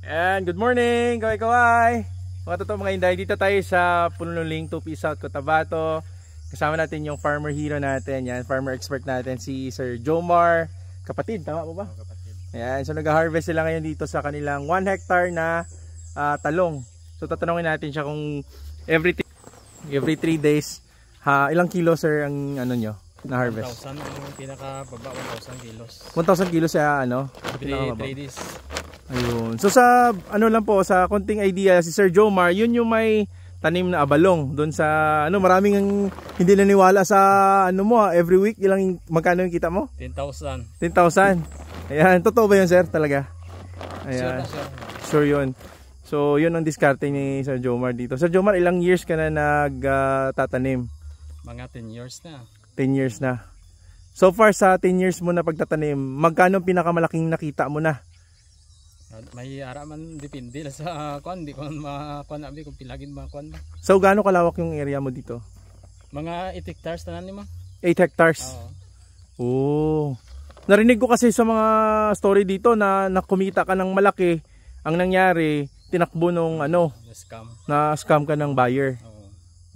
And good morning, kaway-kaway. Mga totoo mga Inday, dito tayo sa Punululing, Tupi South, Cotabato. Kasama natin yung farmer hero natin, yan, farmer expert natin, si Sir Jomar. Kapatid, tama po ba? Oh, kapatid. Ayan, so nag-harvest sila ngayon dito sa kanilang 1 hectare na talong. So tatanungin natin siya kung every 3 days, ilang kilo sir ang ano nyo na harvest? 1,000 ang pinakababa, 1,000 kilos. 1,000 kilos sa ano? Every 3 days. Ayun. So sa ano lang po, sa konting idea, si Sir Jomar, yun yung may tanim na abalong doon sa ano, maraming hindi naniwala sa ano mo, every week ilang magkano yung kita mo? 10,000. 10,000. Ayan, totoo ba yun sir talaga? Ayan. Sure yun. So yun ang diskarte ni Sir Jomar dito. Sir Jomar, ilang years ka na nagtatanim? Mga 10 years na. 10 years na. So far sa 10 years mo na pagtatanim, magkano pinakamalaking nakita mo na? May ara man depende sa kuan, di ko makuan abi kung pilagin mga kuan. So gaano kalawak yung area mo dito? Mga 8 hectares tanan ni mo. 8 hectares. Oo. Oh. Narinig ko kasi sa mga story dito na nakumita ka ng malaki. Ang nangyari, tinakbo nung ano, na-scam ka ng buyer.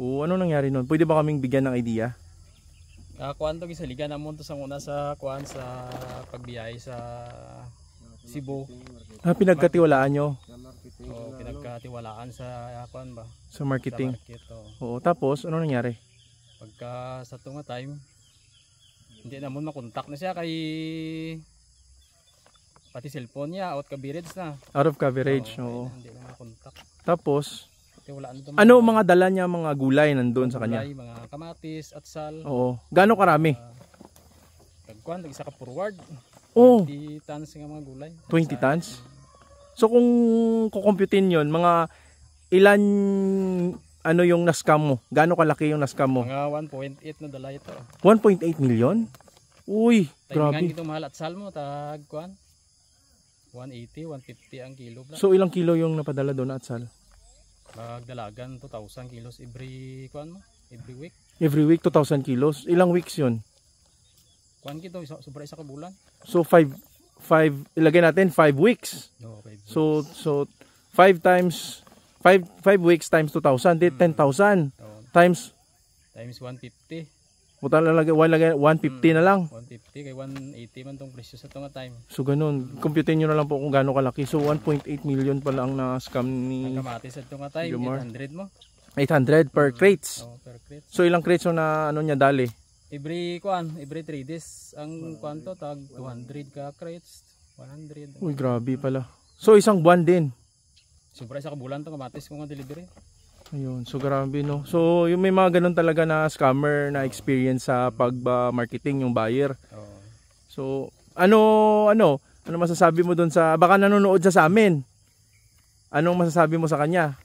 Oo. Ano nangyari nun? Pwede ba kaming bigyan ng idea? Kuan to gisaligan na mo to sa una sa kuan sa pagbiyay sa Cebu. Pinagkatiwalaan nyo? Oo, pinagkatiwalaan sa kuan ba? Sa marketing? Sa market, Oo. Tapos, ano nangyari? Pagka sa tunga time, hindi na mo makontak na siya kay pati cellphone niya out coverage na. Out of coverage, oo. Hindi na makontak. Tapos, wala ano mga dala niya, mga gulay nandun sa kanya? Mga kamatis, atsal. Oo. Gaano karami? Tagkuan, isa ka forward. Oh. 20 tons ng mga gulay. 20 tons? So kung kukumputin yun, mga ilan ano yung na-scam mo? Gaano kalaki yung na-scam mo? Mga 1.8 na dala ito. 1.8 million? Uy, grabe. Tayo nga mahal atsal mo, tagkuan. 180, 150 ang kilo. So ilang kilo yung napadala doon na atsal? Magdalagan 2,000 kilos every kuan mo, every week. Every week 2,000 kilos. Ilang weeks yun? Kuan kito, sobra isa ka bulan. So 5 ilagay natin 5 weeks. No, 5 weeks. So 5 times 5 weeks times 2,000, 10,000 times 150. Buta lagay 150 na lang. 150 kay 180 man tong presyo sa tunga time. So ganun, computein niyo na lang po kung gaano kalaki. So 1.8 million pala ang na-scam ni kamatis sa tunga time, Jomar. 800 mo. 800 per crates. Oh, per crate. So ilang crates na ano niya dali? Every 3 days ang kwanto tag 200 ka crates, 100. Uy, grabe pala. So isang buwan din. Sobra sa kabulan to kamatis ko nga delivery. Ayun, so grabe no. So yung may mga ganun talaga na scammer na experience sa pag-marketing yung buyer. So ano masasabi mo doon sa baka nanonood siya sa amin? Anong masasabi mo sa kanya?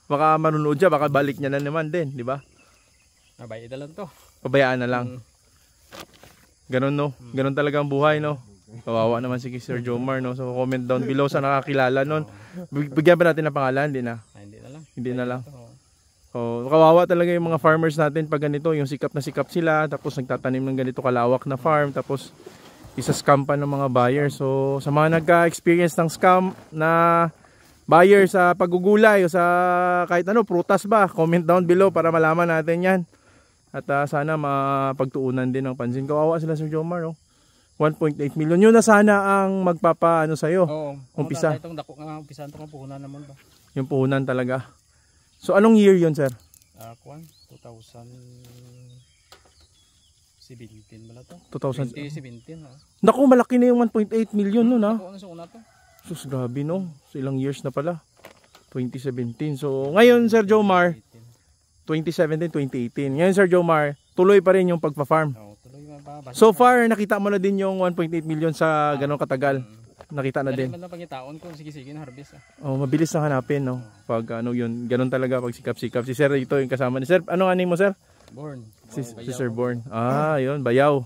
Baka manonood siya, baka balik niya na naman din, di ba? Bayad na lang to. Pabayaan na lang. Ganon no. Ganon talaga ang buhay no. Kawawa naman si Sir Jomar no. So comment down below sa nakakilala nun. Bigyan ba natin ng pangalan? Hindi na. Hindi na lang. Hindi na lang. Oh, kawawa talaga yung mga farmers natin pag ganito, yung sikap na sikap sila tapos nagtatanim ng ganito kalawak na farm tapos isa-scam pa ng mga buyer. So sa mga nagka-experience ng scam na buyer sa paggugulay o sa kahit ano, prutas ba, comment down below para malaman natin yan. At sana mapagtuunan din ng pansin. Kawawa sila Sir Jomar, no? 1.8 million. Yun na sana ang magpapaano sa'yo. Oo. Umpisa. Itong dako nga umpisa itong puhunan naman ba? Yung puhunan talaga. So anong year yun, sir? 2017 bala to? 2017. 2017 ha? Naku, malaki na yung 1.8 million nun ha? Ako sa una to? Sus, grabe no? So ilang years na pala? 2017. So ngayon, Sir Jomar, 2017, 2018. Ngayon Sir Jomar, tuloy pa rin yung pagpa-farm. Tuloy so far, nakita mo na din yung 1.8 million sa ganong katagal. Nakita na din. Dali man lang pangitaon ko, sige-sige na harvest. Oh, mabilis na hanapin no. Pag ano yun, ganon talaga pag sikap-sikap. Si Sir ito yung kasama ni Sir. Ano nga name mo, Sir? Born. Si Sir Born. Yun, Bayaw.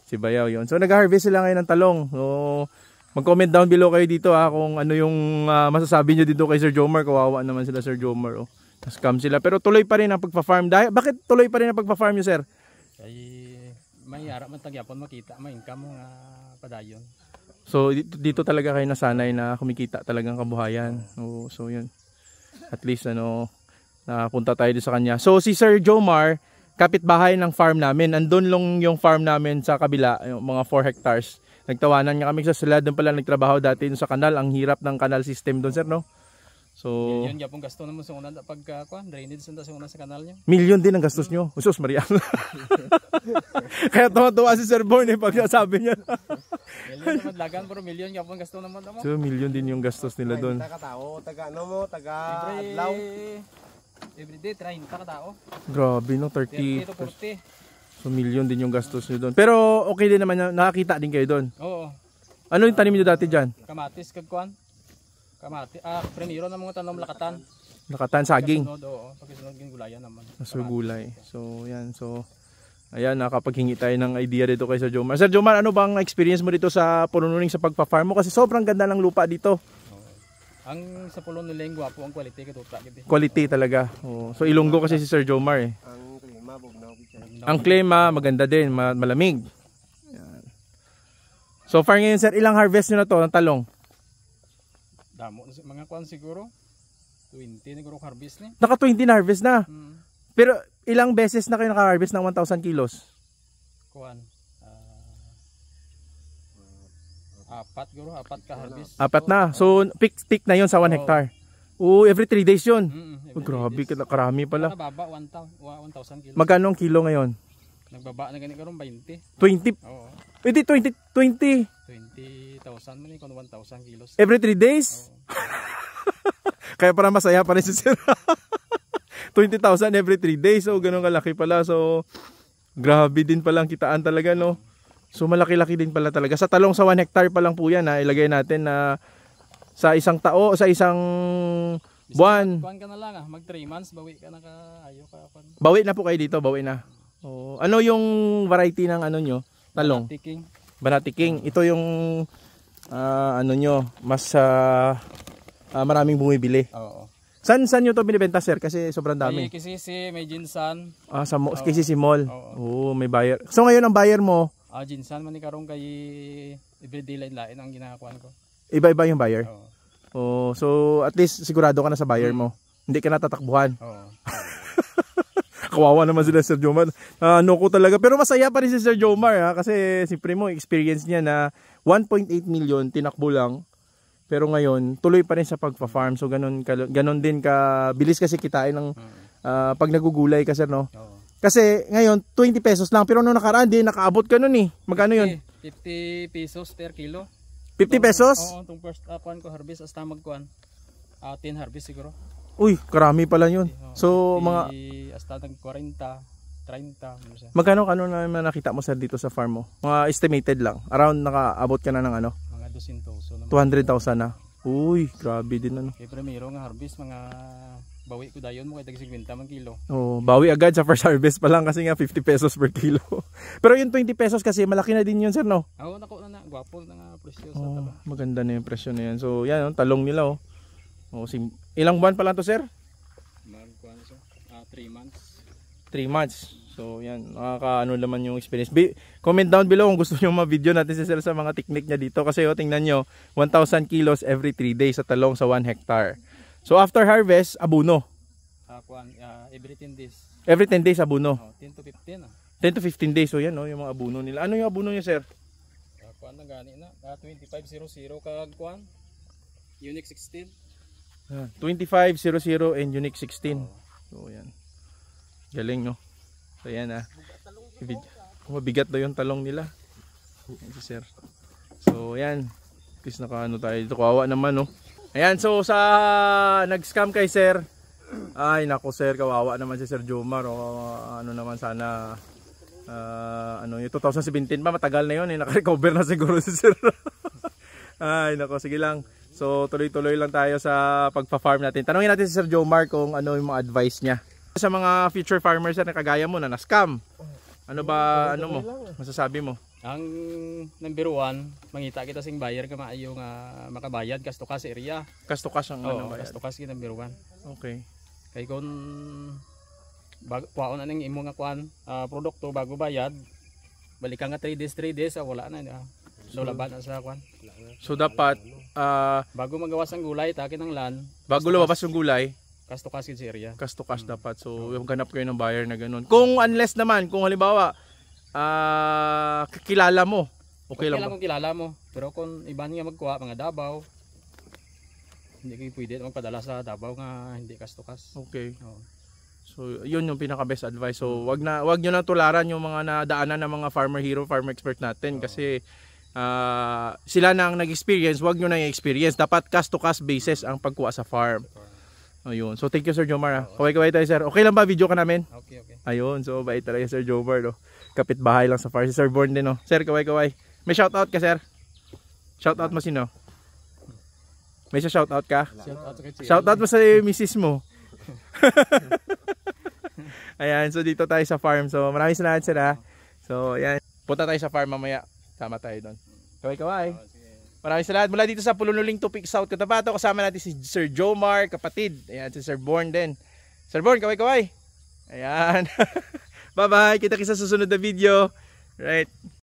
Si Bayaw yun. So nag-harvest sila ngayon ng talong. So mag-comment down below kayo dito kung ano yung masasabi nyo dito kay Sir Jomar. Kawawa naman sila Sir Jomar. Scam sila. Pero tuloy pa rin ang pagpa-farm. Bakit tuloy pa rin ang pagpa-farm nyo, Sir? Kay may harap man tagyapon makita, may income nga padayon. So dito talaga kayo nasanay na kumikita talagang kabuhayan. So yun. At least napunta tayo sa kanya. So si Sir Jomar, kapitbahay ng farm namin. Andun lang yung farm namin sa kabila, yung mga 4 hectares. Nagtawanan nga kami sa sila, doon pala nagtrabaho dati sa kanal. Ang hirap ng kanal system doon, sir, no? So yun yapong gasto naman sa una pagka drainage sa una sa kanal niyo. Million din ang gastos nyo. Usos Maria. Kaya tuwa-tuwa si Sir Born pag sabi niya. Million naman lagan pero million yapong gasto naman mo. So million din yung gastos nila doon. Taga-tao, taga-adlaw. Everyday 30 ka tao. Grabe no, 30 to 40. So million din yung gastos nyo doon. Pero okay din naman, nakakita din kayo doon. Oo. Ano yung tanim nyo dati dyan? Kamatis kagkuan. Primero na mga tanom lakatan. Lakatan, saging. Pagkasunod yung gulayan naman. So gulay. So yan. So ayan, nakapaghingi tayo ng idea dito kay Sir Jomar. Sir Jomar, ano bang experience mo dito sa punununing sa pagpa-farm mo? Kasi sobrang ganda ng lupa dito. Ang sa pulon nila yung gwapo, ang quality katuta. Quality talaga. So Ilonggo kasi si Sir Jomar eh. Ang klima, maganda din, malamig. Yan. So far ngayon, sir, ilang harvest nyo na to ng talong? Damo mga kuan siguro 20 siguro harvest ni. Naka 20 na harvest na. Pero ilang beses na kayo naka-harvest ng 1,000 kilos? Kuan. Apat ka harvest. Apat na. So peak na 'yon sa 1 hectare. Every 3 days 'yon. Grabe, karami pala. Nababa 1,000 kilos. Magkano ang kilo ngayon? Nagbaba na gani karon 20. 20. Oo. Pwede 20. 20,000 man ni kon 1,000 kilos. Every 3 days? Kaya para masaya pa rin si Sir. 20,000 every 3 days. So ganun kalaki pala. So grabe din pala ang kitaan talaga, no. So malaki-laki din pala talaga. Sa talong sa 1 hectare pa lang po yan, ha. Ilagay natin na sa isang sa isang buwan. Kuan ka na lang, mag 3 months bawi ka na ayo ka. Bawi na po kayo dito, bawi na. Ano yung variety ng ano nyo? Talong? Banati King. Ito yung ano nyo, mas maraming bumibili. Oo. Saan nyo to binibenta, sir? Kasi sobrang dami. May Kisisi, may Jinsan. Sa Kisisi Mall. May buyer. So ngayon ang buyer mo? Jinsan man ni karong kay everyday lain ang ginakakuan ko. Iba-iba yung buyer? So at least sigurado ka na sa buyer mo. Hindi ka natatakbuhan. Kawawa naman sila Sir Jomar. Ano ko talaga. Pero masaya pa rin si Sir Jomar, ha? Kasi siyempre mo, experience niya na 1.8 million tinakbo lang. Pero ngayon, tuloy pa rin sa pagpa-farm. So ganun din ka bilis kasi kitain ng pag nagugulay ka, sir, no? Kasi ngayon 20 pesos lang, pero nung nakaraan din nakaabot ka nun eh. Magkano 'yun? 50 pesos per kilo. 50 pesos? Oo, tong first kuan ko harvest hasta magkuan. 10 harvest siguro. Uy, karami pala 'yun. So mga hasta nag 40, 30 magkano na nakita mo sir dito sa farm mo? Mga estimated lang. Around nakaabot ka na ng ano? Mga 200,000. 200,000 na. Uy, grabe din ano. Kaya primero nga harvest mga bawi ko dayon mo kay tag 50 man kilo. Bawi agad sa first harvest pa lang kasi nga 50 pesos per kilo. Pero yung 20 pesos kasi malaki na din yun, sir, no? Nako na gwapo na nga presyo sa talong. Maganda na yung presyo na yan. So yan, talong nila ilang buwan pa lang to, sir? Magkuan so 3 months. 3 months. So yan, nakakaano naman yung experience. Comment down below kung gusto niyo ma-video natin si sir sa mga technique niya dito kasi tingnan niyo, 1,000 kilos every 3 days sa talong sa 1 hectare. So after harvest, abuno. Every 10 days. Every 10 days abuno. 10 to 15 10 to 15 days. So yan yung mga abuno nila. Ano yung abuno niya, sir? Kuan na gani na. 2500 kag kuan. Unique 16. 2500 and Unique 16. So yan. Galing, no? So yan mabigat daw yung talong nila. Yan, sir. So yan. At least nakaano tayo dito. Kawawa naman, no? Ayan, so sa nag-scam kay sir, ay nako sir, kawawa naman si Sir Jomar. Ano naman sana, yung 2017 pa, matagal na yun, naka-recover na siguro si sir. Ay nako, sige lang. So tuloy-tuloy lang tayo sa pagpa-farm natin. Tanungin natin si Sir Jomar kung ano yung mga advice niya. Sa mga future farmers na kagaya mo na na-scam, ano ba, mo, masasabi mo? Ang number 1, mangita kita sing buyer ka maayo nga makabayad kasto ka sa area. Kasto ka ang bayad. Kasto ka si number 1. Okay. Kay kon kuhaon na ning imo nga kuan produkto bago bayad, balik ka nga 3 days wala na. So laban na sa kuan. So dapat Bago magawas ang gulay, takin ng land. bago lumabas yung gulay, Cash to cash sa area. cash to cash dapat. So yung ganap kayo ng buyer na ganun. Kung unless naman, kung halimbawa kakilala mo, okay lang ba? Kung kilala mo. Pero kung iba nga magkuha, mga Davao, hindi kayo pwede magpadala sa Davao nga hindi cash to cash. Okay. Oo. So yun yung pinaka best advice. So wag niyo na tularan yung mga nadaanan ng mga farmer hero, farmer expert natin kasi sila na ang nag-experience, wag niyo na i-experience. Dapat cash to cash basis ang pagkuha sa farm. Ayun. So thank you Sir Jomar. Kaway-kaway tayo sir. Okay lang ba video ka namin? Okay. Ayun. So bait talaga Sir Jomar, no. Kapitbahay lang sa farm. Si Sir Born din, no. Sir, kaway-kaway. May shoutout ka sir? Shoutout mo sino? May shoutout ka? Shoutout mo sa misis mo. Ayan, so dito tayo sa farm. So maraming salamat sir ha. So ayan, punta tayo sa farm mamaya. Tama tayo doon. Kaway-kaway. Maraming salamat mula dito sa Pulunuling Tupig South Cotabato. Kasama natin si Sir Jomar, kapatid. Ayan, si Sir Born din. Sir Born, kaway-kaway. Ayan. Bye-bye. Kita-kita sa susunod na video. Right.